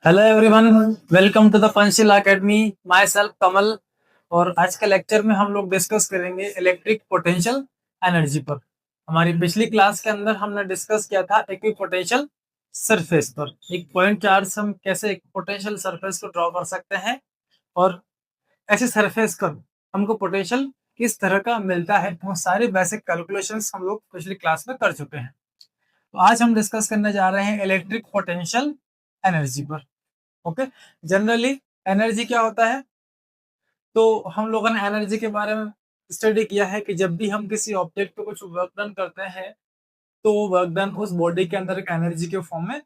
Hello everyone, welcome to the Panchsheel Academy. Myself Kamal. और आज के लेक्चर में हम लोग डिस्कस करेंगे इलेक्ट्रिक पोटेंशियल एनर्जी पर। हमारी पिछली क्लास के अंदर हमने डिस्कस किया था इक्विपोटेंशियल सरफेस पर एक पॉइंट चार्ज हम कैसे एक पोटेंशियल सरफेस को ड्रॉ कर सकते हैं और ऐसे सरफेस पर हमको पोटेंशियल किस तरह का मिलता है। वो सारी बेसिक कैलकुलेशंस हम लोग पिछली क्लास में कर चुके हैं। तो आज हम डिस्कस करने जा रहे हैं इलेक्ट्रिक पोटेंशियल एनर्जी पर। ओके, जनरली एनर्जी क्या होता है? तो हम लोगों ने एनर्जी के बारे में स्टडी किया है कि जब भी हम किसी ऑब्जेक्ट पे कुछ वर्क डन करते हैं तो वो वर्क डन उस बॉडी के अंदर एक एनर्जी के फॉर्म में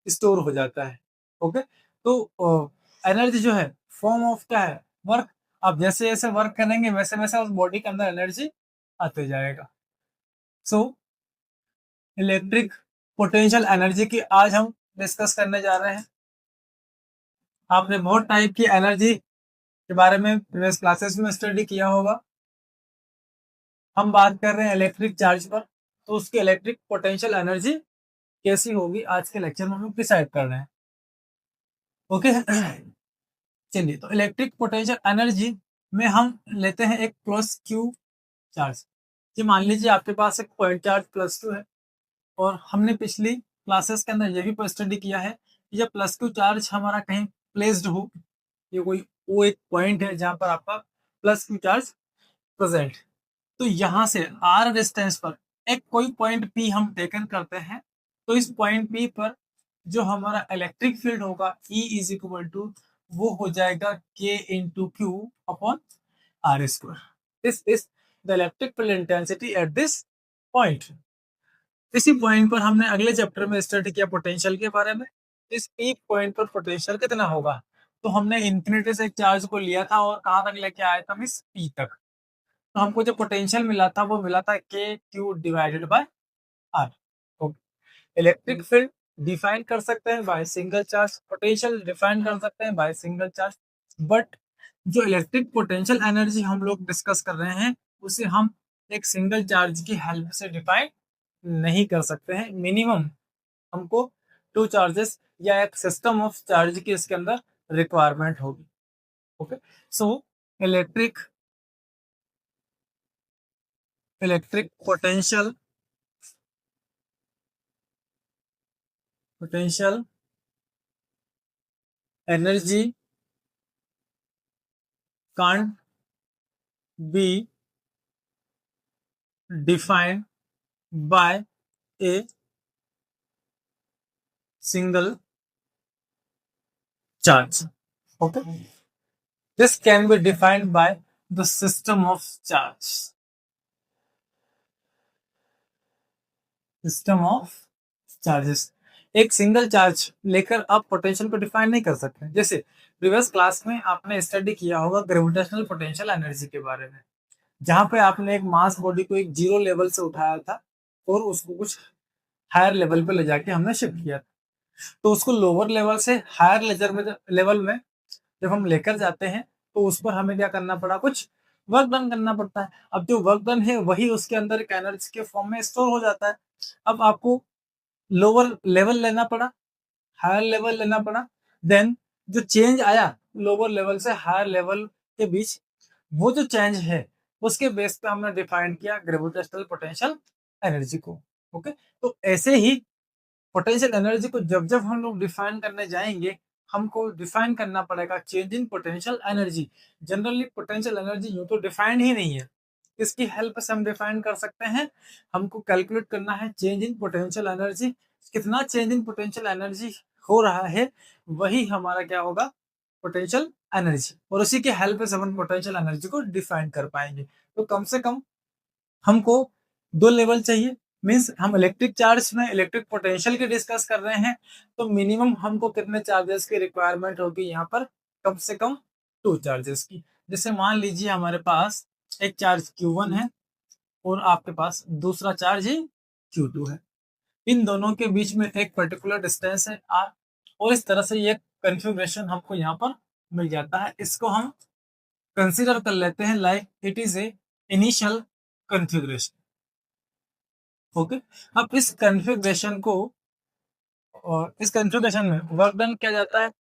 स्टोर हो जाता है। ओके, तो एनर्जी जो है फॉर्म ऑफ क्या है? वर्क। आप जैसे जैसे वर्क करेंगे वैसे वैसे उस बॉडी के अंदर एनर्जी आते जाएगा। सो इलेक्ट्रिक पोटेंशियल एनर्जी की आज हम डिस्कस करने जा रहे हैं। आपने बहुत टाइप की एनर्जी के बारे में प्रीवियस क्लासेस में स्टडी किया होगा। हम बात कर रहे हैं इलेक्ट्रिक चार्ज पर, तो उसकी इलेक्ट्रिक पोटेंशियल एनर्जी कैसी होगी आज के लेक्चर में हम डिसाइड कर रहे हैं। ओके, चलिए, तो इलेक्ट्रिक पोटेंशियल एनर्जी में हम लेते हैं एक प्लस क्यू चार्ज। ये मान लीजिए आपके पास एक पॉइंट चार्ज प्लस क्यू है और हमने पिछली क्लासेस के अंदर ये भी स्टडी किया है कि जब प्लस क्यू चार्ज हमारा कहीं प्लेस्ड हो, ये कोई वो एक पॉइंट है जहां पर आपका प्लस क्यू चार्ज प्रेजेंट, तो यहाँ से आर डिस्टेंस पर एक कोई पॉइंट पी हम टेकन करते हैं। तो इस पॉइंट पी पर जो हमारा इलेक्ट्रिक फील्ड होगा E इज इक्वल टू वो हो जाएगा K into Q upon R square. This is the electric field intensity at this point. इसी पॉइंट पर हमने अगले चैप्टर में स्टडी किया पोटेंशियल के बारे में। इस पी पॉइंट पर पोटेंशियल कितना होगा? तो हमने इंफिनिटी से एक चार्ज को लिया था और कहां तक लेके आए थे हम? इस पी तक। तो हमको जो पोटेंशियल मिला था वो मिला था K Q divided by R. Electric field define कर सकते हैं by single charge, potential define कर सकते हैं बाय सिंगल चार्ज, बट जो इलेक्ट्रिक पोटेंशियल एनर्जी हम लोग डिस्कस कर रहे हैं उसे हम एक सिंगल चार्ज की हेल्प से डिफाइन नहीं कर सकते हैं। मिनिमम हमको टू चार्जेस या एक सिस्टम ऑफ चार्ज की इसके अंदर रिक्वायरमेंट होगी। Okay, so electric electric potential energy can't be defined by a single charge. Okay, this can be defined by the system of charge. System of charges. एक single charge लेकर आप potential को define नहीं कर सकते। जैसे previous class में आपने स्टडी किया होगा ग्रेविटेशनल पोटेंशियल एनर्जी के बारे में, जहां पे आपने एक मास बॉडी को एक जीरो लेवल से उठाया था और उसको कुछ हायर लेवल पे ले जाके हमने शिफ्ट किया था। तो उसको लोअर लेवल से हायर लेवल में जब हम लेकर जाते हैं तो उस पर हमें क्या करना पड़ा? कुछ वर्क डन करना पड़ता है। अब जो वर्क डन है वही उसके अंदर एक एनर्जी के फॉर्म में स्टोर हो जाता है। अब आपको लोअर लेवल लेना पड़ा, हायर लेवल लेना पड़ा, देन जो चेंज आया लोअर लेवल से हायर लेवल के बीच, वो जो चेंज है उसके बेस पे हमने डिफाइन किया ग्रेविटेशनल पोटेंशियल एनर्जी को। ओके, तो ऐसे ही पोटेंशियल एनर्जी को जब जब हम लोग डिफाइन करने जाएंगे हमको डिफाइन करना पड़ेगा change in potential energy. Generally potential energy यूं तो डिफाइन ही नहीं है, इसकी हेल्प से हम डिफाइन कर सकते हैं। हमको कैलकुलेट करना है चेंज इन पोटेंशियल एनर्जी, कितना चेंज इन पोटेंशियल एनर्जी हो रहा है वही हमारा क्या होगा? Potential energy. और उसी के हेल्प से हम पोटेंशियल एनर्जी को डिफाइन कर पाएंगे। तो कम से कम हमको दो लेवल चाहिए। मीन्स हम इलेक्ट्रिक चार्ज में इलेक्ट्रिक पोटेंशियल की डिस्कस कर रहे हैं, तो मिनिमम हमको कितने चार्जेस की रिक्वायरमेंट होगी यहाँ पर? कम से कम टू चार्जेस की। जैसे मान लीजिए हमारे पास एक चार्ज Q1 है और आपके पास दूसरा चार्ज ही Q2 है। इन दोनों के बीच में एक पर्टिकुलर डिस्टेंस है R, और इस तरह से ये कन्फिग्रेशन हमको यहाँ पर मिल जाता है। इसको हम कंसीडर कर लेते हैं like it is a initial configuration. Okay, अब इस कॉन्फ़िगरेशन को और इस कॉन्फ़िगरेशन में वर्क डन किया जाता है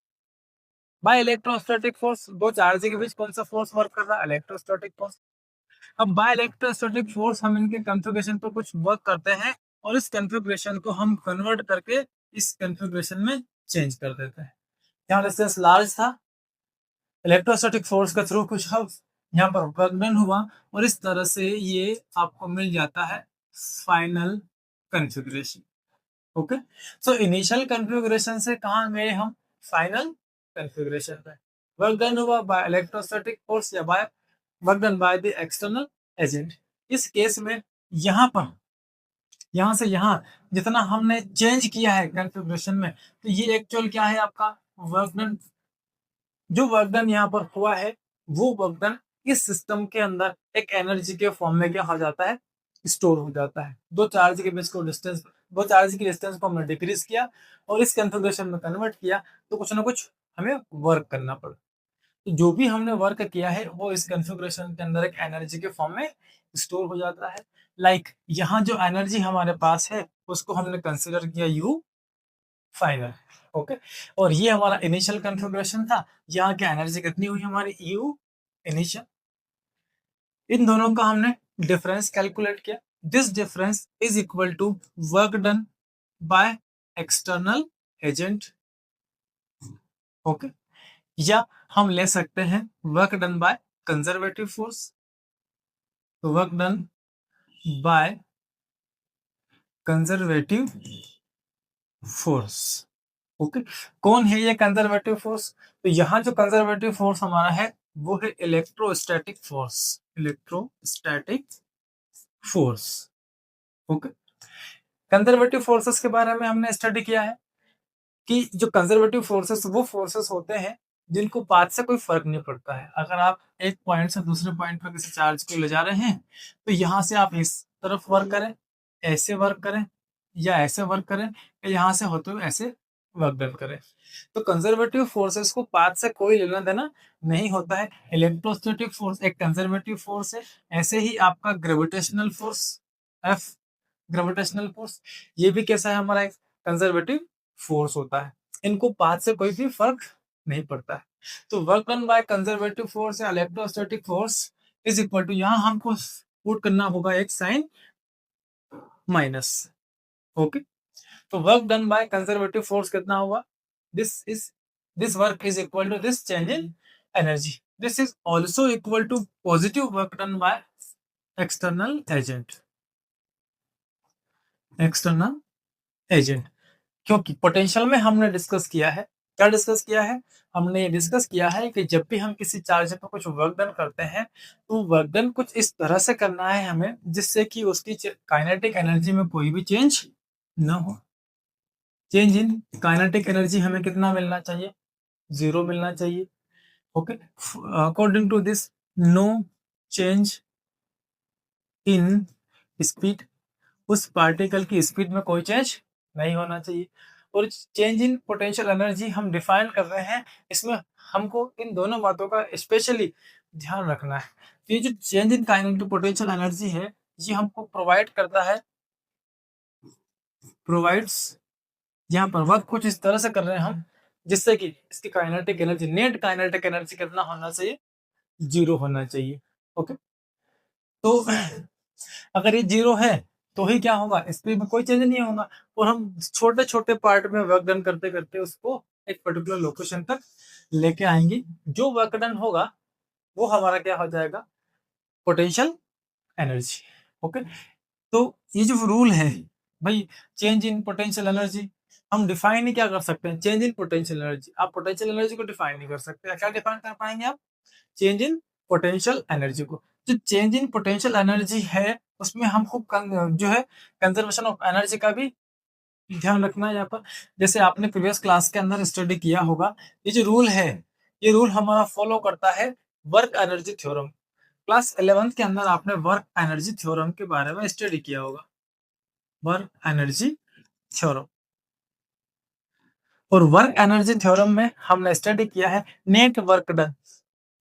बाय इलेक्ट्रोस्टैटिक फोर्स, दो चार्ज के बीच कौन सा फोर्स वर्क कर रहा है? Electrostatic force. अब बाय इलेक्ट्रोस्टैटिक फोर्स हम इनके कॉन्फ़िगरेशन पर कुछ वर्क करते हैं और इस कॉन्फ़िगरेशन को हम कन्वर्ट करके इस कॉन्फ़िगरेशन में चेंज कर देते हैं। यहाँ रेजिस्टेंस लार्ज था, इलेक्ट्रोस्टैटिक फोर्स के थ्रू कुछ हम यहाँ पर वर्क डन हुआ और इस तरह से ये आपको मिल जाता है final configuration. Okay, so initial configuration से कहाँ गए हम? फाइनल कॉन्फ़िगरेशन पे। वर्क डन हुआ बाय इलेक्ट्रोस्टैटिक फोर्स या by work done by the external agent. इस केस में यहाँ पर, यहाँ से यहाँ जितना हमने चेंज किया है कॉन्फ़िगरेशन में, तो ये एक्चुअल क्या है आपका? Work done. जो वर्क डन यहाँ पर हुआ है वो वर्क डन इस सिस्टम के अंदर एक एनर्जी के फॉर्म में क्या हो जाता है? स्टोर हो जाता है। दो चार्ज के बीच को डिस्टेंस, दो चार्ज की डिस्टेंस को हमने डिक्रीज किया और इस कॉन्फ़िगरेशन में कन्वर्ट किया, तो कुछ ना कुछ हमें वर्क करना पड़ा। तो जो भी हमने वर्क किया है वो इस कॉन्फ़िगरेशन के अंदर एक एनर्जी के फॉर्म में स्टोर हो जाता है। लाइक यहाँ जो एनर्जी हमारे पास है उसको हमने कंसिडर किया यू फाइनल। ओके, और ये हमारा इनिशियल कॉन्फ़िगरेशन था। यहाँ की एनर्जी कितनी हुई हमारी? You initial. इन दोनों का हमने डिफरेंस कैलकुलेट किया। This difference is equal to work done by external agent. Okay, या हम ले सकते हैं work done by conservative force. तो work done by conservative force. Okay, कौन है ये कंजर्वेटिव फोर्स? तो यहाँ जो कंजर्वेटिव फोर्स हमारा है वो है electrostatic force. Electrostatic force. Okay, conservative forces के बारे में हमने स्टडी किया है कि जो कंजर्वेटिव फोर्सेस वो फोर्सेस होते हैं जिनको पाथ से कोई फर्क नहीं पड़ता है। अगर आप एक पॉइंट से दूसरे पॉइंट पर किसी चार्ज को ले जा रहे हैं तो यहाँ से आप इस तरफ वर्क करें, ऐसे वर्क करें या ऐसे वर्क करें, या यहाँ से होते हुए ऐसे वर्क डन करें, तो कंजर्वेटिव फोर्सेस को पाथ से कोई लेना देना नहीं होता है। इलेक्ट्रोस्टैटिक फोर्स एक कंजर्वेटिव फोर्स है। ऐसे ही आपका gravitational force, F gravitational force, ये भी कैसा है? हमारा एक कंजर्वेटिव फोर्स होता है। इनको पाथ से कोई भी फर्क नहीं पड़ता है। तो work done by conservative force या electrostatic force is equal to, यहाँ हमको पुट करना होगा एक साइन माइनस। ओके, तो work done by conservative force कितना होगा? This work is equal to this change in energy. This is also equal to positive work done by external agent. External agent, क्योंकि potential में हमने discuss किया है, क्या discuss किया है? हमने ये डिस्कस किया है कि जब भी हम किसी चार्ज पर कुछ वर्क डन करते हैं तो वर्क डन कुछ इस तरह से करना है हमें जिससे कि उसकी काइनेटिक एनर्जी में कोई भी चेंज ना हो। चेंज इन काइनेटिक एनर्जी हमें कितना मिलना चाहिए? 0 मिलना चाहिए। Okay, according to this no change in speed, उस पार्टिकल की स्पीड में कोई चेंज नहीं होना चाहिए। और चेंज इन पोटेंशियल एनर्जी हम डिफाइन कर रहे हैं, इसमें हमको इन दोनों बातों का स्पेशली ध्यान रखना है। ये जो change in kinetic potential energy है ये हमको प्रोवाइड करता है, प्रोवाइड्स, यहाँ पर वर्क कुछ इस तरह से कर रहे हैं हम जिससे कि इसकी kinetic energy, net kinetic energy कितना होना चाहिए? 0 होना चाहिए। ओके, तो अगर ये 0 है तो ही क्या होगा? स्पीड में कोई चेंज नहीं होगा और हम छोटे छोटे पार्ट में वर्क डन करते करते उसको एक पर्टिकुलर लोकेशन तक लेके आएंगे। जो वर्क डन होगा वो हमारा क्या हो जाएगा? Potential energy. ओके, तो ये जो रूल है भाई, चेंज इन पोटेंशियल एनर्जी हम डिफाइन ही क्या कर सकते हैं? Change in potential energy. आप पोटेंशियल एनर्जी को डिफाइन नहीं कर सकते, क्या डिफाइन कर पाएंगे आप? चेंज इन पोटेंशियल एनर्जी को। जो चेंज इन पोटेंशियल एनर्जी है उसमें हमको जो है कंजर्वेशन ऑफ एनर्जी का भी ध्यान रखना है यहाँ पर। जैसे आपने प्रीवियस क्लास के अंदर स्टडी किया होगा, ये जो रूल है ये रूल हमारा फॉलो करता है work energy theorem. Class 11th के अंदर आपने वर्क एनर्जी थ्योरम के बारे में स्टडी किया होगा, वर्क एनर्जी थ्योरम। और वर्क एनर्जी थ्योरम में हमने स्टडी किया है net work done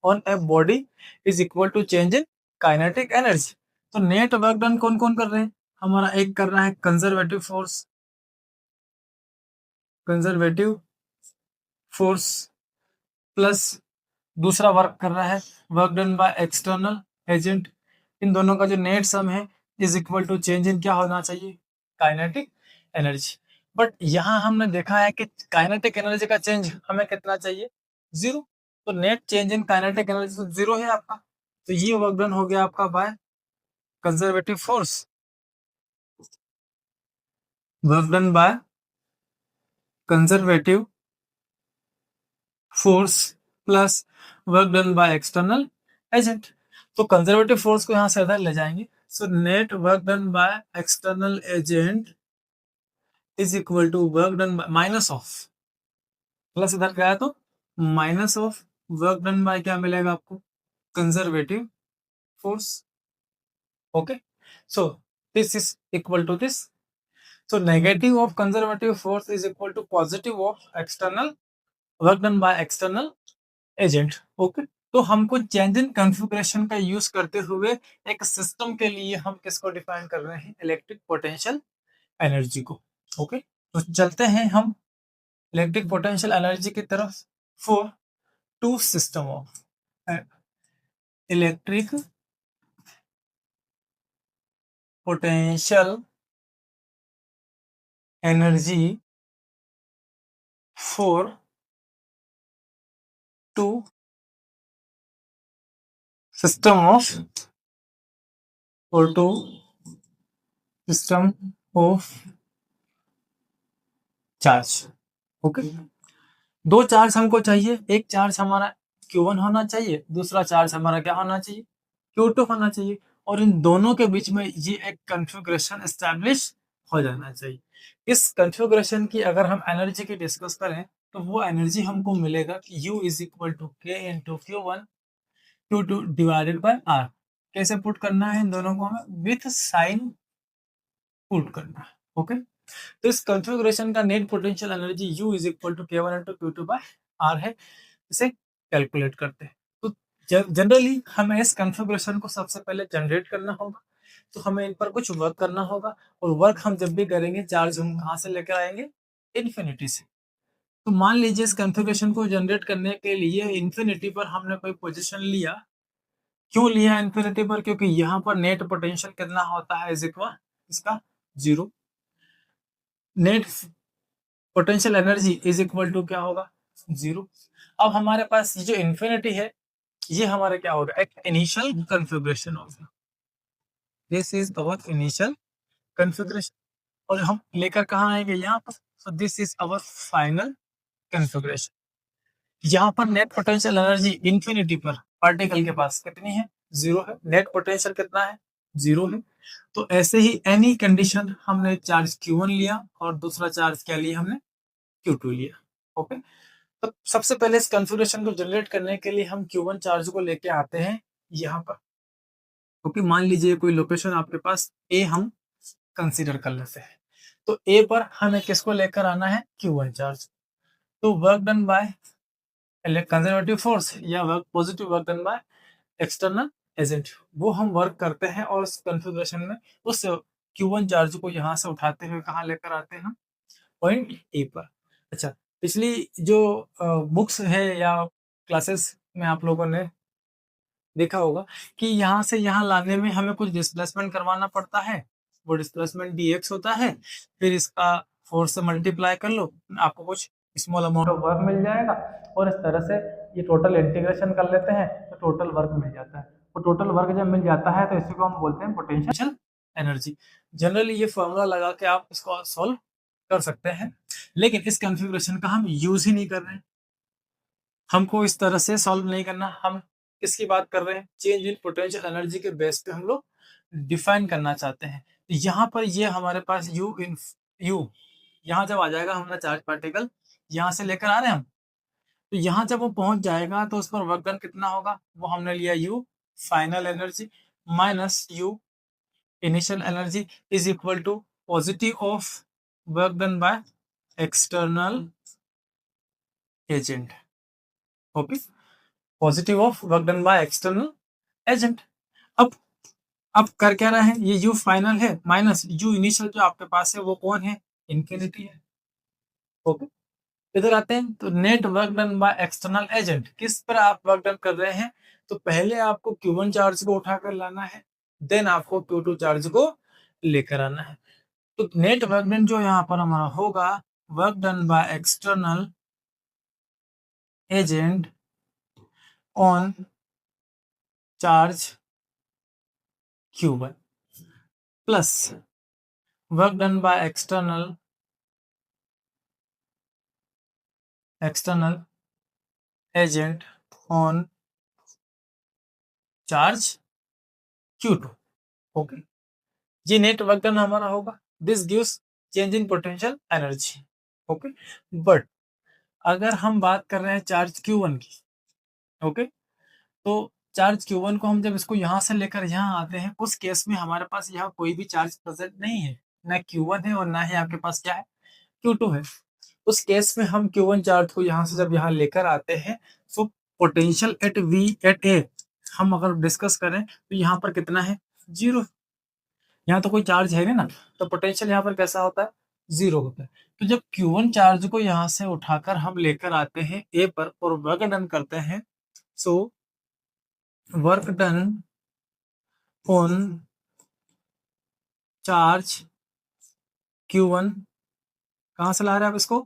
on a body is equal to change in kinetic energy. तो नेट वर्क डन कौन कौन कर रहे हैं? हमारा एक कर रहा है conservative force, conservative force plus दूसरा वर्क कर रहा है work done by external agent, इन दोनों का जो नेट सम है is equal to change in क्या होना चाहिए, काइनेटिक एनर्जी। बट यहाँ हमने देखा है कि काइनेटिक एनर्जी का चेंज हमें कितना चाहिए, 0। तो net change in kinetic energy तो 0 है आपका, तो ये वर्क डन हो गया आपका by conservative force, work done by conservative force plus work done by external agent. तो कंजर्वेटिव फोर्स को यहां से इधर ले जाएंगे, so net work done by external agent is equal to work done by minus of, plus इधर गया तो minus of work done by क्या मिलेगा आपको, conservative force. Okay, so this is equal to this, so negative of conservative force is equal to positive of external work done by external agent. Okay, तो हमको change in configuration का use करते हुए एक system के लिए हम किसको डिफाइन कर रहे हैं, इलेक्ट्रिक पोटेंशियल एनर्जी को। ओके, तो चलते हैं हम इलेक्ट्रिक पोटेंशियल एनर्जी की तरफ for two system of electric potential energy for two system of और two system of charge. Okay, दो चार्ज हमको चाहिए, एक चार्ज हमारा Q1 होना चाहिए, दूसरा चार्ज हमारा क्या होना चाहिए, Q2 होना चाहिए, और इन दोनों के बीच में ये एक कॉन्फ़िगरेशन एस्टैब्लिश हो जाना चाहिए। इस कॉन्फ़िगरेशन की अगर हम एनर्जी की डिस्कस करें तो वो एनर्जी हमको मिलेगा कि U is equal to K into Q1 Q2 divided by R। कैसे पुट करना है इन दोनों को, हमें विथ साइन पुट करना है। ओके, तो इस कॉन्फ़िगरेशन का net potential energy U is equal to K1 into Q2 by R है, इसे कैलकुलेट करते हैं। तो जनरली हमें इस कॉन्फ़िगरेशन को सबसे पहले जनरेट करना होगा, तो हमें इन पर कुछ वर्क करना होगा, और वर्क हम जब भी करेंगे चार्ज हम कहाँ से लेकर आएंगे, इन्फिनिटी से। तो मान लीजिए इस कॉन्फ़िगरेशन को जनरेट करने के लिए इन्फिनिटी पर हमने कोई पोजीशन लिया। क्यों लिया इन्फिनिटी पर, क्योंकि यहाँ पर नेट पोटेंशियल कितना होता है, इज इक्वल इसका 0। Net potential energy is equal to क्या होगा, 0। अब हमारे पास ये जो इन्फिनिटी है ये हमारा क्या होगा, एक इनिशियल कॉन्फ़िगरेशन होगा, this is our initial configuration, और हम लेकर कहाँ आएंगे यहाँ पर, सो this is our final configuration. यहाँ पर नेट पोटेंशियल एनर्जी इन्फिनिटी पर पार्टिकल के पास कितनी है, 0 है, नेट पोटेंशियल कितना है, 0 है। तो ऐसे ही एनी कंडीशन हमने चार्ज Q1 लिया और दूसरा चार्ज क्या लिया हमने, Q2 लिया। ओके, तो सबसे पहले इस कॉन्फ़िगरेशन को जनरेट करने के लिए हम Q1 चार्ज को लेके आते हैं यहाँ पर, क्योंकि मान लीजिए कोई लोकेशन आपके पास A हम कंसीडर कर लेते हैं, तो A पर हमें किसको लेकर आना है, Q1 चार्ज। तो work done by conservative force या work positive work done by external agent, वो हम वर्क करते हैं और उस कॉन्फ़िगरेशन में उस Q1 चार्ज को यहाँ से उठाते हुए कहाँ लेकर आते हैं, पॉइंट ए पर। अच्छा, पिछली जो बुक्स है या क्लासेस में आप लोगों ने देखा होगा कि यहाँ से यहाँ लाने में हमें कुछ डिस्प्लेसमेंट करवाना पड़ता है, वो डिस्प्लेसमेंट dx होता है, फिर इसका फोर्स से मल्टीप्लाई कर लो, आपको कुछ स्मॉल अमाउंट ऑफ वर्क मिल जाएगा, और इस तरह से ये टोटल इंटीग्रेशन कर लेते हैं तो टोटल वर्क मिल जाता है। तो टोटल वर्क जब मिल जाता है तो इसी को हम बोलते हैं पोटेंशियल एनर्जी। जनरली ये फॉर्मूला लगा के आप इसको सॉल्व कर सकते हैं, लेकिन इस कॉन्फ़िगरेशन का हम यूज ही नहीं कर रहे हैं, हमको इस तरह से सॉल्व नहीं करना। हम किसकी बात कर रहे हैं, चेंज इन पोटेंशियल एनर्जी के बेस पे हम लोग डिफाइन करना चाहते हैं। तो यहाँ पर ये हमारे पास यू इन यू, यहाँ जब आ जाएगा हमारा चार्ज पार्टिकल यहाँ से लेकर आ रहे हैं हम, तो यहाँ जब वो पहुंच जाएगा तो उस पर वर्क डन कितना होगा, वो हमने लिया U final energy minus U initial energy is equal to positive of work done by external agent. Okay, positive of work done by external agent. अब अब कर क्या रहे हैं, ये यू फाइनल है माइनस यू इनिशियल जो आपके पास है वो कौन है, इन्फिनिटी है। ओके, इधर आते हैं तो net work done by external agent, किस पर आप वर्क डन कर रहे हैं? तो पहले आपको Q1 चार्ज को उठाकर लाना है, देन आपको Q2 चार्ज को लेकर आना है। तो नेट वर्क डन जो यहाँ पर हमारा होगा, work done by external agent on charge Q1 plus work done by external agent on charge Q2। Okay, ये नेट वर्क डन हमारा होगा। This gives change in potential energy. Okay, but अगर हम बात कर रहे हैं चार्ज Q1 की, ओके, तो चार्ज Q1 को हम जब इसको यहाँ से लेकर यहाँ आते हैं, उस केस में हमारे पास यहाँ कोई भी चार्ज प्रेजेंट नहीं है, ना Q1 है और ना ही आपके पास क्या है, Q2 है। उस केस में हम Q1 चार्ज को यहाँ से जब यहाँ लेकर आते हैं, तो potential at V at A हम अगर डिस्कस करें तो यहाँ पर कितना है, 0। यहाँ तो कोई चार्ज है नहीं ना, तो पोटेंशियल यहाँ पर कैसा होता है, 0 होता है। तो जब Q1 चार्ज को यहाँ से उठाकर हम लेकर आते हैं A पर और वर्क डन करते हैं, so work done on charge Q1, कहाँ से ला रहे हैं आप इसको,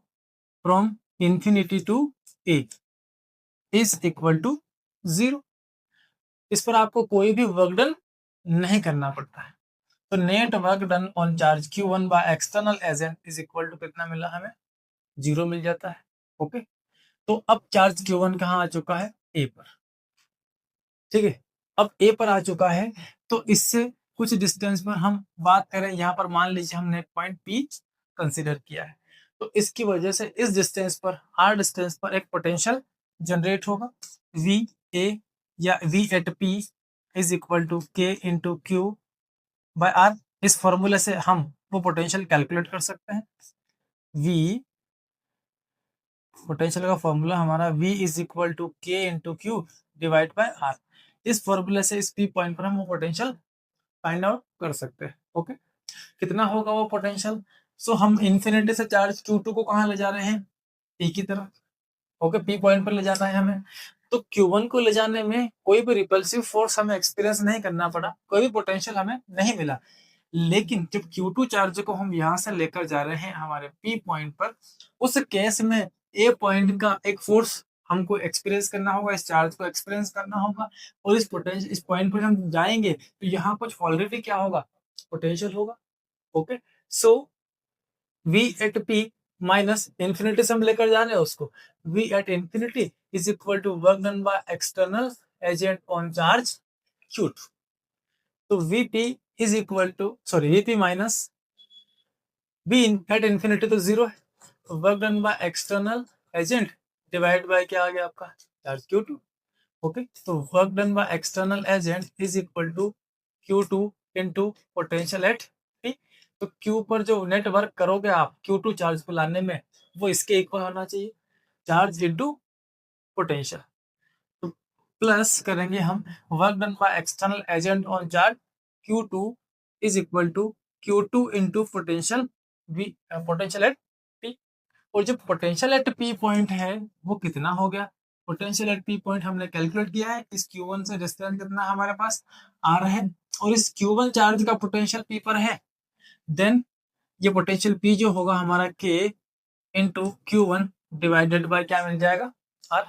from infinity to A is equal to 0। इस पर आपको कोई भी वर्क डन नहीं करना पड़ता है। तो net work done on charge Q1 by external agent is equal to कितना मिला हमें, 0 मिल जाता है। ओके, तो अब चार्ज Q1 कहाँ आ चुका है, A पर। ठीक है, अब A पर आ चुका है, तो इससे कुछ डिस्टेंस पर हम बात करें, यहाँ पर मान लीजिए हम नेट पॉइंट P कंसीडर किया है, तो इसकी वजह से इस डिस्टेंस पर, R डिस्टेंस पर एक पोटेंशियल जनरेट होगा, V A या V at P is equal to K into Q by R। इस फॉर्मूले से हम वो पोटेंशियल कैलकुलेट कर सकते हैं। V पोटेंशियल का फॉर्मूला हमारा V is equal to K into Q divide by R। इस फॉर्मूले से इस P पॉइंट पर हम वो पोटेंशियल फाइंड आउट कर सकते हैं। ओके, कितना होगा वो पोटेंशियल? सो हम इन्फिनिटी से चार्ज Q2 को कहाँ ले जा रहे हैं, P की तरफ। ओके, P पॉइंट पर ले जाना है हमें, तो Q1 को ले जाने में कोई भी रिपल्सिव फोर्स हमें एक्सपीरियंस नहीं करना पड़ा, कोई भी पोटेंशियल हमें नहीं मिला। लेकिन जब Q2 चार्ज को हम यहाँ से लेकर जा रहे हैं हमारे P पॉइंट पर, उस केस में A पॉइंट का एक फोर्स हमको एक्सपीरियंस करना होगा, इस चार्ज को एक्सपीरियंस करना होगा, और इस पॉइंट पर हम जाएंगे तो यहाँ कुछ ऑलरेडी क्या होगा, पोटेंशियल होगा। Okay, so V at P minus infinity से हम लेकर जा रहे हैं उसको, V at infinity is equal to work done by external agent on charge Q2। तो Vp is equal to, sorry, Vp minus V at infinity तो 0 है, तो work done by external agent divide by क्या आ गया आपका, charge Q2। Okay, तो work done by external agent is equal to Q2 into potential at P। तो Q पर जो नेट वर्क करोगे आप Q2 चार्ज को लाने में, वो इसके इक्वल होना चाहिए, चार्ज इंटू पोटेंशियल। तो प्लस करेंगे हम work done by external agent on charge Q2 is equal to Q2 into potential V, potential at P। और जो पोटेंशियल एट P पॉइंट है वो कितना हो गया, पोटेंशियल एट P पॉइंट हमने कैलकुलेट किया है, इस Q1 से डिस्टेंस कितना हमारे पास R है, और इस Q1 चार्ज का पोटेंशियल P पर है, देन ये पोटेंशियल P जो होगा हमारा K into Q1 divided by क्या मिल जाएगा, R।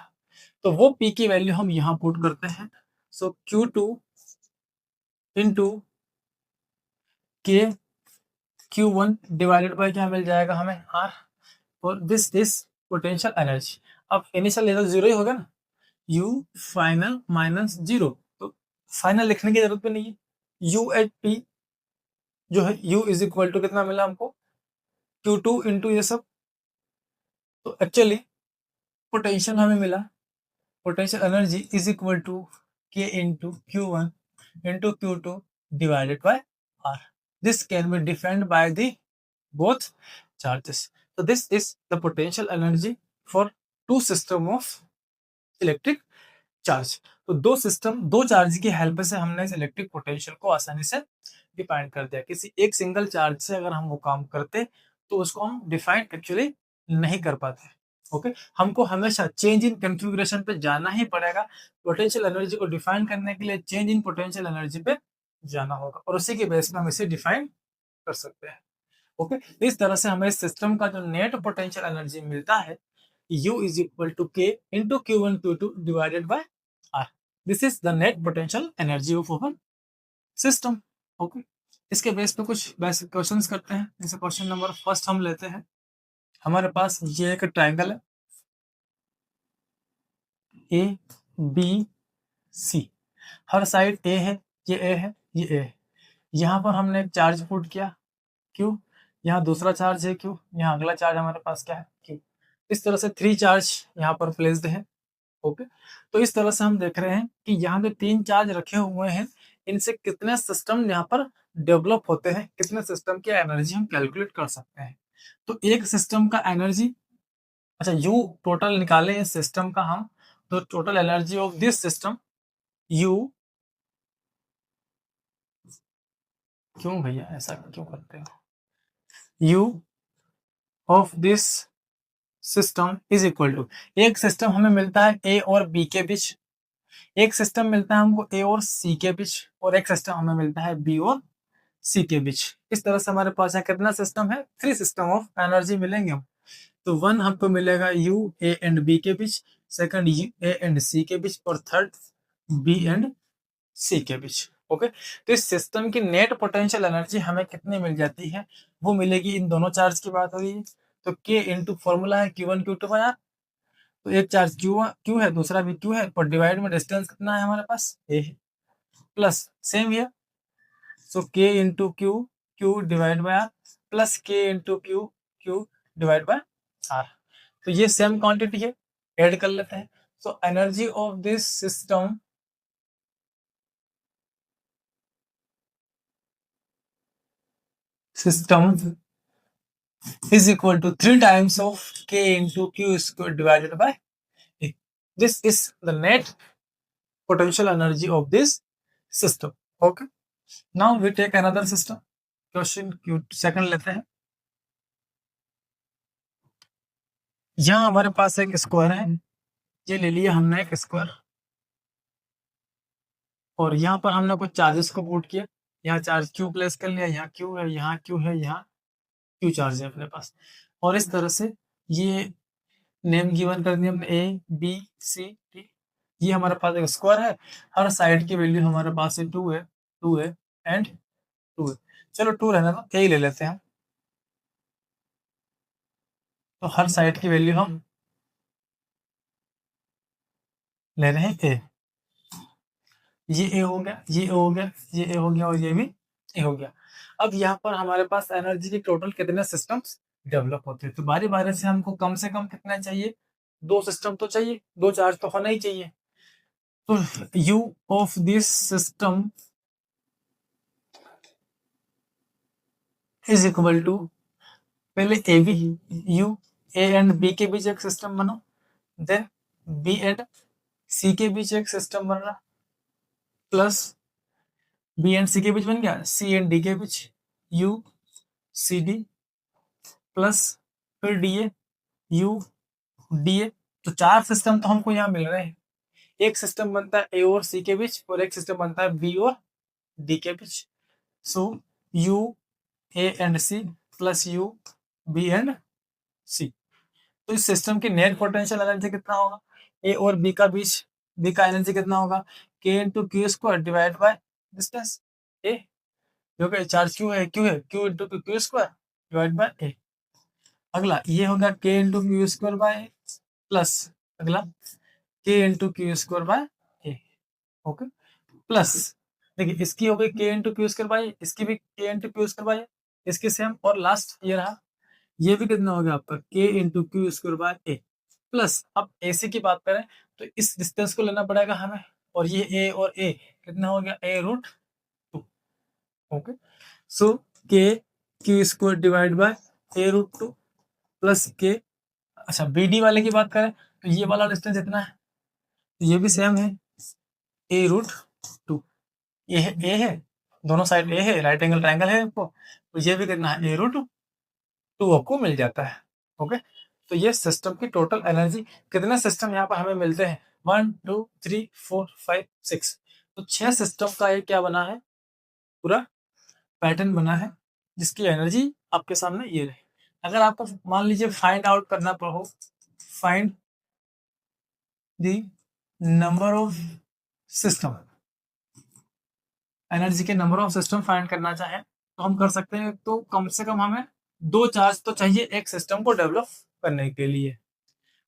तो वो P की वैल्यू हम यहाँ पुट करते हैं, सो Q2 into K Q1 divided by क्या मिल जाएगा हमें, R। और दिस इज पोटेंशियल एनर्जी। अब इनिशियल लेवल 0 ही होगा ना, U फाइनल माइनस 0, तो फाइनल लिखने की जरूरत भी नहीं है। U एट P जो है, U इज इक्वल टू कितना मिला हमको, Q2 इंटू ये सब, तो एक्चुअली पोटेंशियल हमें मिला, potential energy is equal to K into Q1 into Q2 divided by R। This can be defined by the both charges. So this is the potential energy for two system of electric charge. तो दो charge की help से हमने इस electric potential को आसानी से define कर दिया। किसी एक सिंगल चार्ज से अगर हम वो काम करते तो उसको हम डिफाइन एक्चुअली नहीं कर पाते। ओके, हमको हमेशा चेंज इन कॉन्फ़िगरेशन पे जाना ही पड़ेगा। पोटेंशियल एनर्जी को डिफाइन करने के लिए चेंज इन पोटेंशियल एनर्जी पे जाना होगा और उसी के बेस पे हम इसे डिफाइन कर सकते हैं। ओके, इस तरह से हमें इस सिस्टम का जो नेट पोटेंशियल एनर्जी मिलता है, U is equal to K into Q1 Q2 divided by R. This is the net potential energy of our system. Okay, इसके बेस पे कुछ बेसिक क्वेश्चंस करते हैं। जैसे क्वेश्चन नंबर फर्स्ट हम लेते हैं। हमारे पास ये एक ट्रायंगल है A B C, her side ए है, ये ए है, ये ए है। यहाँ पर हमने एक चार्ज पुट किया क्यू, यहाँ दूसरा चार्ज है क्यू, यहाँ अगला चार्ज हमारे पास क्या है क्यू। इस तरह से 3 चार्ज यहाँ पर प्लेस्ड है। ओके, तो इस तरह से हम देख रहे हैं कि यहाँ जो 3 चार्ज रखे हुए हैं, इनसे कितने सिस्टम यहाँ पर डेवलप होते हैं, कितने सिस्टम की एनर्जी हम कैलकुलेट कर सकते हैं। तो एक सिस्टम का एनर्जी, अच्छा यू टोटल निकाले इस सिस्टम का हम, तो total energy of this system U, क्यों भैया ऐसा क्यों करते हो, U of this system is equal to, एक सिस्टम हमें मिलता है ए और बी के बीच, एक सिस्टम मिलता है हमको ए और सी के बीच, और एक सिस्टम हमें मिलता है बी और सी के बीच। इस तरह से हमारे पास कितना सिस्टम है, 3 सिस्टम ऑफ एनर्जी मिलेंगे हम। तो 1 हमको मिलेगा यू ए एंड बी के बीच, सेकंड यू ए एंड सी के बीच, और थर्ड बी एंड सी के बीच। ओके, तो इस सिस्टम की नेट पोटेंशियल एनर्जी हमें कितनी मिल जाती है, वो मिलेगी, इन दोनों चार्ज की बात हो रही है, तो के इंटू फॉर्मूला है Q1 Q2 बाय आर। तो एक चार्ज क्यू है, दूसरा भी क्यू है, और डिवाइड में डिस्टेंस कितना है हमारे पास, ए है, plus same here, so K into Q, Q divide by R, plus K into Q, Q divide by R. तो ये सेम क्वांटिटी है, ऐड कर लेते हैं। So energy of this system is equal to 3 times of k into q square divided by a. This is the net potential energy of this system. Okay. Now we take another system. Question second लेते हैं। यहाँ हमारे पास एक square है, ये ले लिया हमने एक स्क्वायर, और यहाँ पर हमने कुछ चार्जेस को पुट किया। यहाँ चार्ज क्यू प्लेस कर लिया, यहाँ क्यू है, यहाँ क्यू है, यहाँ क्यू चार्ज है अपने पास, और इस तरह से ये नेम गिवन कर दिया हमने ए बी सी डी। ये हमारे पास एक स्क्वायर है, हर साइड की वैल्यू हमारे पास 2 है, 2 है एंड 2 है। चलो 2 रहना तो ए ले लेते हैं हम, तो हर साइड की वैल्यू हम ले रहे हैं ए। ये ए हो गया, ये ए हो गया, ये ए हो गया, और ये भी ए हो गया। अब यहाँ पर हमारे पास एनर्जी की टोटल कितने सिस्टम्स डेवलप होते हैं, तो बारी बारी से हमको कम से कम कितना चाहिए, 2 सिस्टम तो चाहिए, 2 चार्ज तो होना ही चाहिए। तो U of this system is equal to, पहले A B, U A and B के बीच एक सिस्टम बना, देन बी एंड सी के बीच एक सिस्टम बन रहा, प्लस बी एंड सी के बीच बन गया, सी एंड डी के बीच यू सी डी, प्लस फिर D A U D A. तो 4 सिस्टम तो हमको यहाँ मिल रहे हैं। एक सिस्टम बनता है ए और सी के बीच, और एक सिस्टम बनता है बी और डी के बीच। So U A and C plus U B and C. तो इस सिस्टम की नेट पोटेंशियल एनर्जी कितना होगा, ए और बी का बीच, बी का एनर्जी कितना होगा, K into Q square divide by distance A, जो कि चार्ज क्यू है, Q into Q square divide by A. अगला ये होगा K into Q square by A, plus अगला K into Q square by A. Okay, plus देखिए इसकी हो गई के इंटू क्यू स्क्वायर बाय, इसकी भी के इंटू क्यू स्क्वायर बाय, इसकी सेम, और लास्ट ये रहा, ये भी कितना हो गया आपका के into Q square by A. Plus अब AC की बात करें तो इस डिस्टेंस को लेना पड़ेगा हमें, और ये ए और ए कितना हो गया, ए root 2। Okay, so K Q square divide by A root 2 plus K, अच्छा BD वाले की बात करें तो ये वाला डिस्टेंस इतना है, तो ये भी सेम है, ए रूट 2। ये है ए है, दोनों साइड ए है, राइट एंगल ट्रायंगल है आपको, तो ये भी कितना है, ए रूट 2 आपको मिल जाता है। ओके, तो ये सिस्टम की टोटल एनर्जी। कितने सिस्टम यहाँ पर हमें मिलते हैं? 1 2 3 4 5 6। तो 6 सिस्टम का ये क्या बना है, पूरा पैटर्न बना है, जिसकी एनर्जी आपके सामने ये रहे। अगर आपको मान लीजिए फाइंड आउट करना हो, find the number of system, energy के नंबर ऑफ सिस्टम फाइंड करना चाहे तो हम कर सकते हैं। तो कम से कम हमें 2 चार्ज तो चाहिए एक सिस्टम को डेवलप करने के लिए,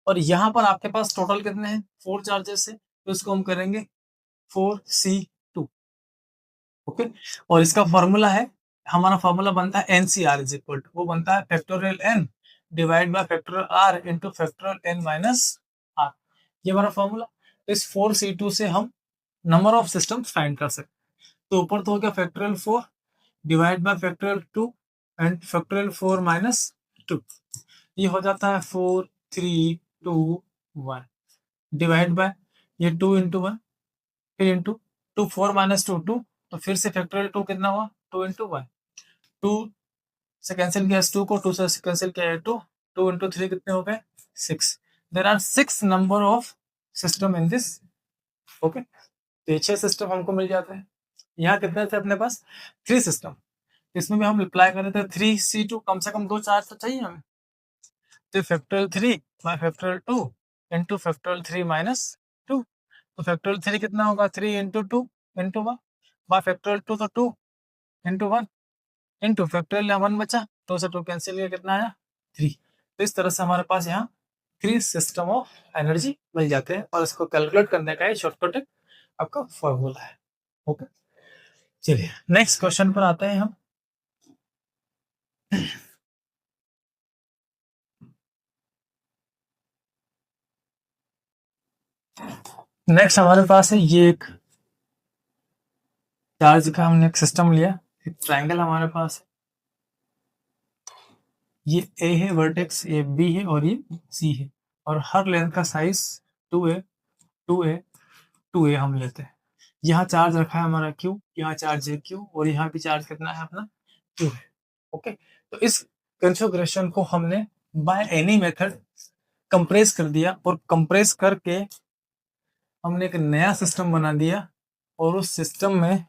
और यहाँ पर आपके पास टोटल कितने हैं? 4 चार्जेस है, तो इसको हम करेंगे 4C2। ओके, और इसका फॉर्मूला है, हमारा फॉर्मूला बनता है NCR इज इक्वल टू, वो बनता है factorial n divide by factorial r into factorial n minus r। ये हमारा फॉर्मूला। तो इस 4C2 से हम नंबर ऑफ सिस्टम फाइंड कर सकते हैं। तो ऊपर तो हो गया factorial 4 divide by factorial 2 and factorial 4 minus 2। ये हो जाता है 4 3 2 1 डिवाइड बाय ये 2 इंटू 1 फिर इंटू 2 4 माइनस 2 2, तो फिर से फैक्टोरियल 2 कितना हुआ? 2 इंटू 1। 2 से कैंसिल किया 2 को, 2 से कैंसिल किया 2, 2 इंटू 3 कितने हो गए? 6। There are 6 number of system in this. Okay, तो ये 6 सिस्टम हमको मिल जाते हैं। यहाँ कितने थे अपने पास? 3 सिस्टम। इसमें भी हम रिप्लाई कर रहे थे 3C2, कम से कम 2 चार्ज तो चाहिए हमें। तो factorial 3 bye factorial 2 into factorial 3 minus 2। तो फैक्टोरियल 3 कितना होगा? 3 इंटू 2 इंटू 1 बाय फैक्टोरियल 2, तो 2 इंटू 1 इंटू फैक्टोरियल 1 बचा, 2 से 2 कैंसिल किया, कितना आया? 3। तो इस तरह से हमारे पास यहाँ 3 सिस्टम ऑफ एनर्जी मिल जाते हैं, और इसको कैलकुलेट करने का शॉर्टकट आपका फॉर्मूला है। ओके, चलिए नेक्स्ट क्वेश्चन पर आते हैं हम। नेक्स्ट हमारे पास है ये एक चार्ज का हमने एक सिस्टम लिया, एक ट्रायंगल हमारे पास है, ये ए है वर्टेक्स, ये बी है और ये सी है, और हर लेंथ का साइज 2a 2a 2a हम लेते हैं। यहाँ चार्ज रखा है हमारा Q, यहाँ चार्ज है Q, और यहाँ भी चार्ज कितना है अपना? Q है। ओके, तो इस कॉन्फ़िगरेशन को हमने बाय एनी मेथड कंप्रेस कर दिया, और कंप्रेस करके हमने एक नया सिस्टम बना दिया, और उस सिस्टम में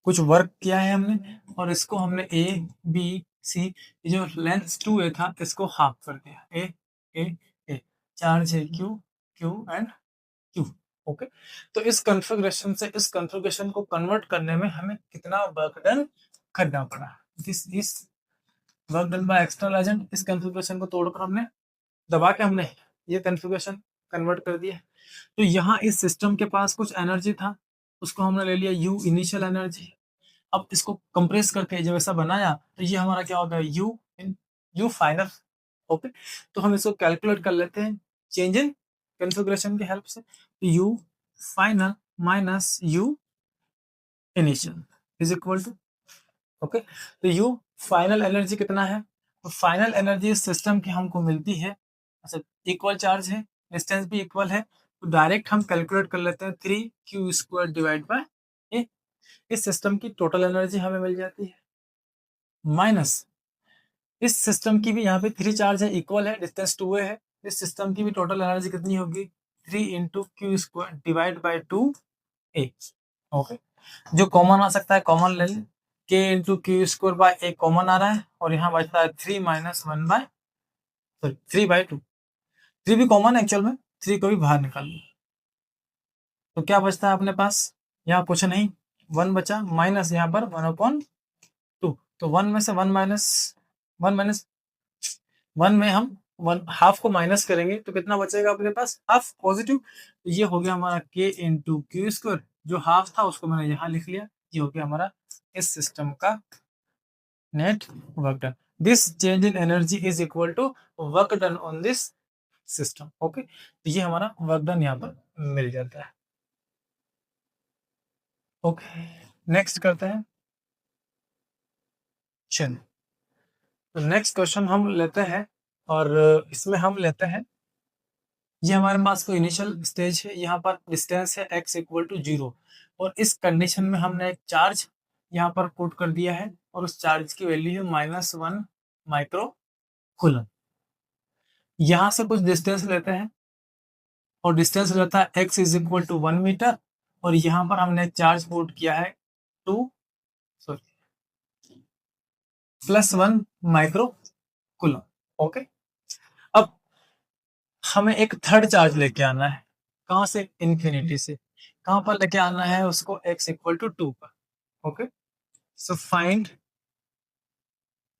कुछ वर्क किया है हमने, और इसको हमने ए बी सी, जो लेंथ 2a था इसको हाफ कर दिया, ए ए ए, चार्ज है Q Q and Q। Okay, तो इस कॉन्फ़िगरेशन से इस कॉन्फ़िगरेशन को कन्वर्ट करने में हमें कितना वर्क डन करना पड़ा? This is work done by external agent. इस कॉन्फ़िगरेशन को तोड़कर हमने दबा के हमने ये कॉन्फ़िगरेशन कन्वर्ट कर दिया। तो यहाँ इस सिस्टम के पास कुछ एनर्जी था, उसको हमने ले लिया U इनिशियल एनर्जी। अब इसको कंप्रेस करके जब ऐसा बनाया तो ये हमारा क्या होगा? U final. ओके, तो हम इसको कैलकुलेट कर लेते हैं चेंज इन कॉन्फ़िगरेशन की हेल्प से। तो U final minus U initial is equal to, okay, तो U फाइनल एनर्जी कितना है? तो फाइनल एनर्जी इस सिस्टम की हमको मिलती है, अच्छा इक्वल चार्ज है, डिस्टेंस भी इक्वल है, तो डायरेक्ट हम कैलकुलेट कर लेते हैं 3Q² डिवाइड बाय ए। इस सिस्टम की टोटल एनर्जी हमें मिल जाती है, माइनस इस सिस्टम की भी यहाँ पे 3 चार्ज है, इक्वल है, डिस्टेंस 2a है, इस सिस्टम की भी टोटल एनर्जी कितनी होगी? 3 into Q² divide by 2a। Okay, जो कॉमन आ सकता है कॉमन ले लें, k into Q² by a common आ रहा है, और यहाँ बचता है 3 माइनस 1 बाय 3 बाय 2। 3 भी कॉमन है एक्चुअल में, 3 को भी बाहर निकाल लो, तो क्या बचता है अपने पास? यहाँ कुछ नहीं, 1 बचा, माइनस यहाँ पर 1/2, तो 1 में से 1 माइनस 1 में हम 1 हाफ को माइनस करेंगे तो कितना बचेगा अपने पास? Half positive. तो ये हो गया हमारा k इंटू Q², जो हाफ था उसको मैंने यहाँ लिख लिया, ये हो गया हमारा इस सिस्टम का net work done. This change in energy is equal to work done on this system. Okay, तो ये हमारा वर्क डन यहाँ पर मिल जाता है। ओके, नेक्स्ट करते हैं। चलिए, तो नेक्स्ट क्वेश्चन हम लेते हैं, और इसमें हम लेते हैं, ये हमारे पास कोई इनिशियल स्टेज है, यहाँ पर डिस्टेंस है x इक्वल टू 0, और इस कंडीशन में हमने एक चार्ज यहाँ पर पुट कर दिया है, और उस चार्ज की वैल्यू है -1 माइक्रो कूलम। यहां से कुछ डिस्टेंस लेते हैं और डिस्टेंस रहता है x is equal to 1 metre और यहां पर हमने चार्ज पुट किया है 2 सॉरी +1 माइक्रो कूलम। ओके, अब हमें एक थर्ड चार्ज लेके आना है। कहां से? इन्फिनिटी से। कहां पर लेके आना है उसको? x इक्वल टू 2 पर। Okay, so find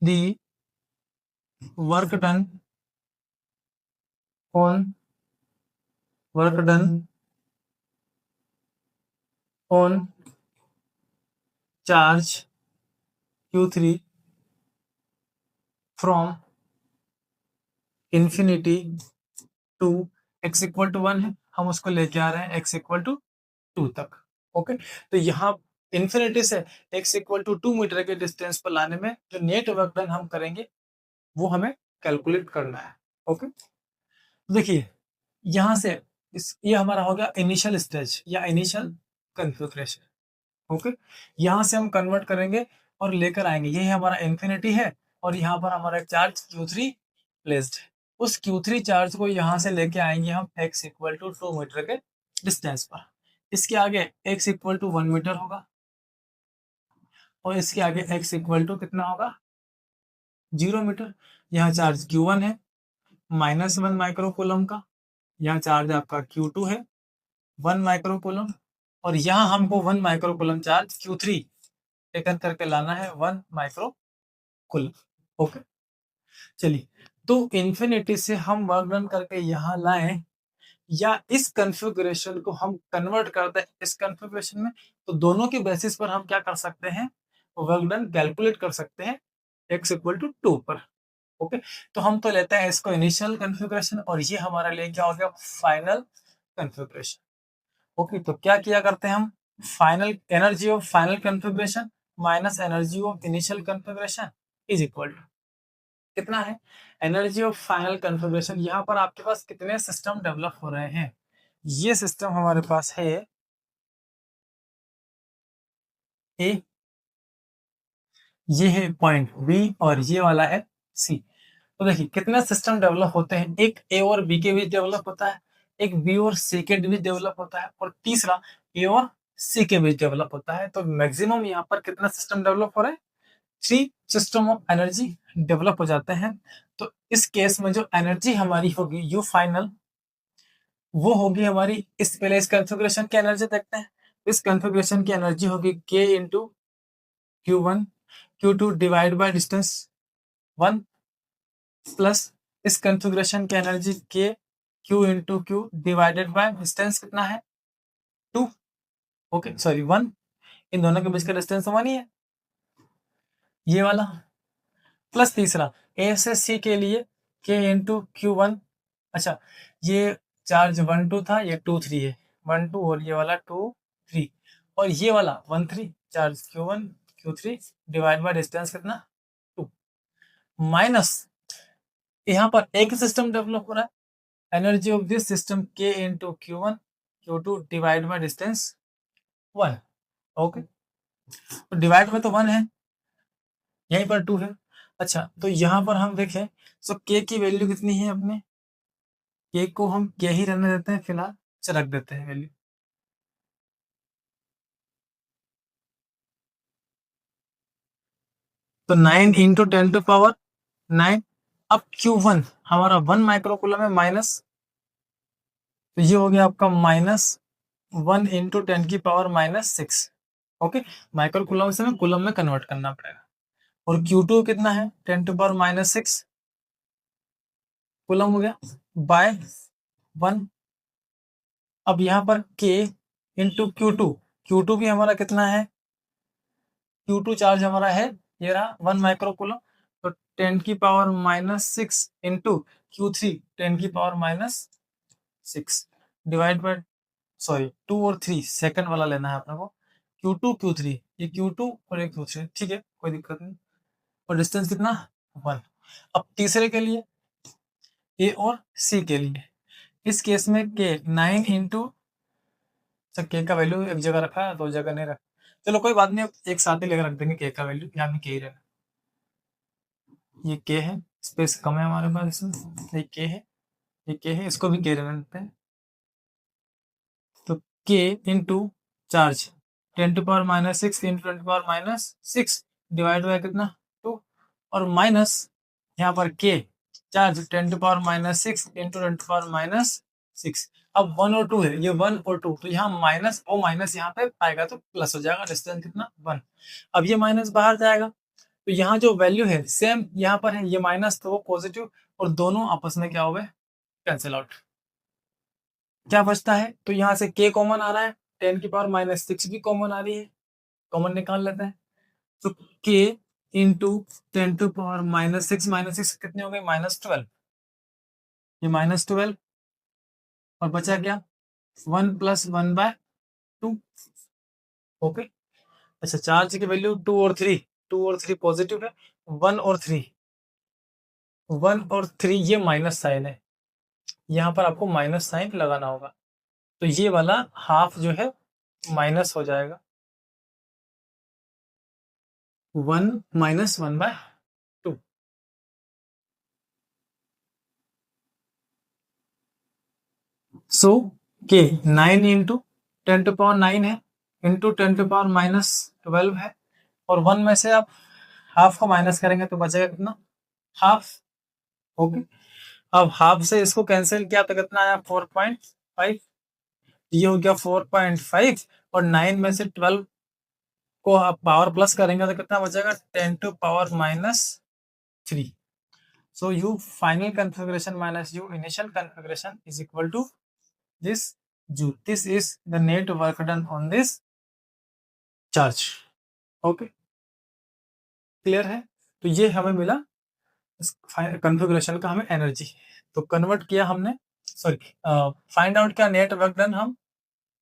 the work done on work done on charge Q3 from infinity to x equal to 1 है, हम उसको लेके आ रहे हैं x इक्वल टू 2 तक। ओके, तो यहाँ इन्फिनिटी से x इक्वल टू 2 मीटर के डिस्टेंस पर लाने में जो नेट वर्क डन हम करेंगे वो हमें कैलकुलेट करना है। ओके, देखिए यहाँ से ये हमारा हो गया इनिशियल स्टेज या इनिशियल कॉन्फ़िगरेशन। ओके, यहाँ से हम कन्वर्ट करेंगे और लेकर आएंगे। ये हमारा इन्फिनिटी है और यहाँ पर हमारा चार्ज Q3 प्लेस्ड है। उस Q3 चार्ज को यहाँ से लेके आएंगे हम x इक्वल टू 2 मीटर के डिस्टेंस पर। इसके आगे x इक्वल टू 1 मीटर होगा और इसके आगे x इक्वल टू कितना होगा? 0 मीटर। यहाँ चार्ज Q1 है -1 माइक्रो कूलम का, यहाँ चार्ज आपका Q2 है 1 माइक्रो कूलम और यहाँ हमको 1 micro coulomb charge Q3 taken करके लाना है 1 माइक्रो कूलम। ओके, चलिए, तो इन्फिनिटी से हम वर्क डन करके यहाँ लाएं या इस कॉन्फ़िगरेशन को हम कन्वर्ट करते हैं इस कॉन्फ़िगरेशन में, तो दोनों के बेसिस पर हम क्या कर सकते हैं? वर्क डन कैलकुलेट कर सकते हैं x इक्वल टू 2 पर। ओके, तो हम तो लेते हैं इसको इनिशियल कॉन्फ़िगरेशन और ये हमारा लिए क्या हो गया? Final configuration. ओके, तो क्या किया करते हैं हम? Final energy of final configuration minus energy of initial configuration is equal to कितना है? Energy of final configuration. यहाँ पर आपके पास कितने सिस्टम डेवलप हो रहे हैं? ये सिस्टम हमारे पास है ए, ये है पॉइंट बी और ये वाला है सी। तो देखिए कितने सिस्टम डेवलप होते हैं। एक ए और बी के बीच डेवलप होता है, एक बी और सी के बीच डेवलप होता है और तीसरा ए और सी के बीच डेवलप होता है। तो मैक्सिमम यहाँ पर कितना सिस्टम डेवलप हो रहा है? 3 सिस्टम ऑफ एनर्जी डेवलप हो जाते हैं। तो इस केस में जो एनर्जी हमारी होगी यू फाइनल, वो होगी हमारी इस पहले इस कॉन्फ़िगरेशन की एनर्जी देखते हैं। इस कॉन्फ़िगरेशन की एनर्जी होगी k into Q1 Q2 divide by distance 1 plus इस कॉन्फ़िगरेशन की energy k Q into Q divided by distance कितना है? 2। ओके सॉरी 1, इन दोनों के बीच का डिस्टेंस 1 ही है ये वाला। प्लस तीसरा ए से सी के लिए k इंटू Q1। अच्छा, ये चार्ज 1 2 था, ये 2 3 है, 1 2 और ये वाला 2 3 और ये वाला 1 3 charge Q1 Q3 divide by distance कितना? 2 माइनस यहाँ पर एक सिस्टम डेवलप हो रहा है। Energy of this system k into Q1 Q2 divide by distance 1। Okay, तो डिवाइड में तो 1 है, यहीं पर 2 है। अच्छा, तो यहाँ पर हम देखें तो k की वैल्यू कितनी है? अपने k को हम k ही रहने देते हैं फिलहाल, अच्छा रख देते हैं वैल्यू। तो 9 इंटू 10 टू पावर 9। अब Q1 हमारा 1 माइक्रोकूलम है माइनस, तो ये हो गया आपका -1 इंटू 10 की पावर -6। ओके, माइक्रोकूलम से हमें कूलम में कन्वर्ट करना पड़ेगा। और Q2 कितना है? 10 टू पावर -6 कूलम हो गया बाय 1। अब यहाँ पर K इंटू Q2, Q2 भी हमारा कितना है? Q2 चार्ज हमारा है ये रहा 1 माइक्रोकूलम, तो 10 की पावर -6 इंटू Q3 10 की पावर -6 डिवाइड बाय सॉरी 2 और 3 सेकंड वाला लेना है अपने को। Q2 Q3, ये Q2 और एक Q3, ठीक है कोई दिक्कत नहीं। और डिस्टेंस कितना? 1। अब तीसरे के लिए ए और सी के लिए इस केस में के 9 इंटू के का वैल्यू एक जगह रखा है, दो जगह नहीं रखा, चलो कोई बात नहीं, एक साथ ही लेकर रख देंगे के का वैल्यू, यहाँ में के ही रहना। ये के है, स्पेस कम है हमारे पास इसमें, ये के है, ये के है, इसको भी के रहने देते हैं। तो के into charge 10⁻⁻6 into 10⁻⁻6 divide by कितना 2, और माइनस यहाँ पर के चार्ज 10⁻⁻6 इंटू 10⁻⁻6। अब 1 और 2 है, ये 1 और 2, तो यहाँ माइनस, वो माइनस यहाँ पे आएगा तो प्लस हो जाएगा, डिस्टेंस कितना 1। अब ये माइनस बाहर जाएगा, तो यहाँ जो वैल्यू है सेम यहाँ पर है, ये माइनस तो वो पॉजिटिव, और दोनों आपस में क्या हो गए, कैंसिल आउट। क्या बचता है, तो यहाँ से k कॉमन आ रहा है, 10⁻⁻6 भी कॉमन आ रही है, कॉमन निकाल लेते हैं। तो k इंटू 10⁻⁻6 -6 कितने हो गए, -12, ये -12, और बचा क्या 1 + 1/2। ओके, अच्छा चार्ज की वैल्यू 2 और 3, 2 और 3 पॉजिटिव है, 1 और 3, 1 और 3 ये माइनस साइन है, यहाँ पर आपको माइनस साइन लगाना होगा, तो ये वाला हाफ जो है माइनस हो जाएगा, 1 - 1/2। सो के 9 इंटू 10⁻9 है, इंटू 10⁻⁻12 है, और 1 में से आप हाफ को माइनस करेंगे तो बचेगा कितना, हाफ। ओके, अब हाफ से इसको कैंसिल किया तो कितना आया 4.5, ये हो गया 4.5, और 9 में से 12 को आप पावर प्लस करेंगे तो कितना बचेगा 10⁻⁻3। So U final configuration minus U initial configuration is equal to this Joule. This is the net work done on this charge. Okay, clear है। तो ये हमें मिला इस कन्फिग्रेशन का हमें एनर्जी, तो कन्वर्ट किया हमने, सॉरी फाइंड आउट किया नेट वर्क डन हम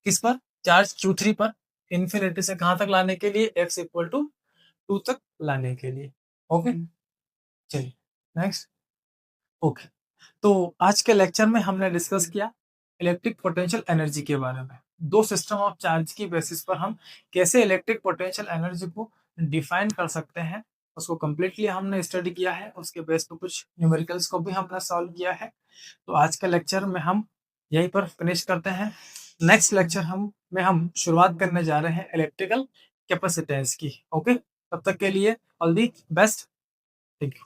किस पर, चार्ज Q3 पर, इन्फिनिटी से कहां तक लाने के लिए, x = 2 तक लाने के लिए। ओके, चलिए नेक्स्ट। ओके, तो आज के लेक्चर में हमने डिस्कस किया इलेक्ट्रिक पोटेंशियल एनर्जी के बारे में, दो सिस्टम ऑफ चार्ज की बेसिस पर हम कैसे इलेक्ट्रिक पोटेंशियल एनर्जी को डिफाइन कर सकते हैं, उसको कम्प्लीटली हमने स्टडी किया है, उसके बेस पर कुछ न्यूमेरिकल्स को भी हमने सॉल्व किया है। तो आज के लेक्चर में हम यहीं पर फिनिश करते हैं। नेक्स्ट लेक्चर हम शुरुआत करने जा रहे हैं इलेक्ट्रिकल कैपेसिटेंस की। ओके, तब तक के लिए all the best, thank you.